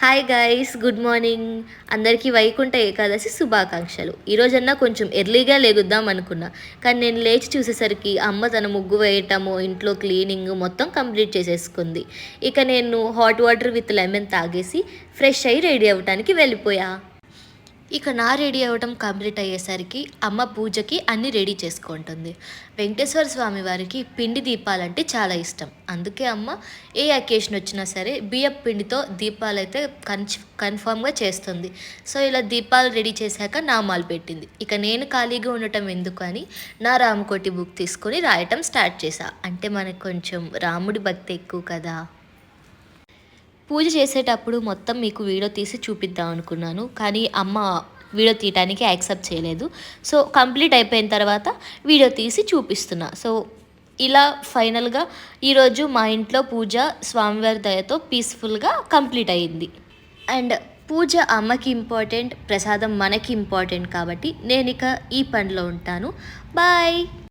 Hi guys, good morning. అందరికీ వైకుంఠ ఏకాదశి శుభాకాంక్షలు. ఈరోజన్నా కొంచెం ఎర్లీగా లేగుద్దాం అనుకున్నా, కానీ నేను లేచి చూసేసరికి అమ్మ తన ముగ్గు వేయటము, ఇంట్లో క్లీనింగ్ మొత్తం కంప్లీట్ చేసేసుకుంది. ఇక నేను హాట్ వాటర్ విత్ లెమన్ తాగేసి ఫ్రెష్ అయ్యి రెడీ అవ్వటానికి వెళ్ళిపోయా. ఇక నా రెడీ అవ్వడం కంప్లీట్ అయ్యేసరికి అమ్మ పూజకి అన్నీ రెడీ చేసుకుంటుంది. వెంకటేశ్వర స్వామి వారికి పిండి దీపాలంటే చాలా ఇష్టం. అందుకే అమ్మ ఏ అకేషన్ వచ్చినా సరే బియ్యపు పిండితో దీపాలు అయితే కన్ఫామ్గా చేస్తుంది. సో ఇలా దీపాలు రెడీ చేశాక నామాలు పెట్టింది. ఇక నేను ఖాళీగా ఉండటం ఎందుకు అని నా రామకోటి బుక్ తీసుకొని రాయటం స్టార్ట్ చేశా. అంటే మనకు కొంచెం రాముడి భక్తి ఎక్కువ కదా. పూజ చేసేటప్పుడు మొత్తం మీకు వీడియో తీసి చూపిద్దాం అనుకున్నాను, కానీ అమ్మ వీడియో తీయడానికి యాక్సెప్ట్ చేయలేదు. సో కంప్లీట్ అయిపోయిన తర్వాత వీడియో తీసి చూపిస్తున్నా. సో ఇలా ఫైనల్గా ఈరోజు మా ఇంట్లో పూజ స్వామివారి దయతో పీస్ఫుల్గా కంప్లీట్ అయ్యింది. అండ్ పూజ అమ్మకి ఇంపార్టెంట్, ప్రసాదం మనకి ఇంపార్టెంట్ కాబట్టి నేను ఇక ఈ పనిలో ఉంటాను. బాయ్.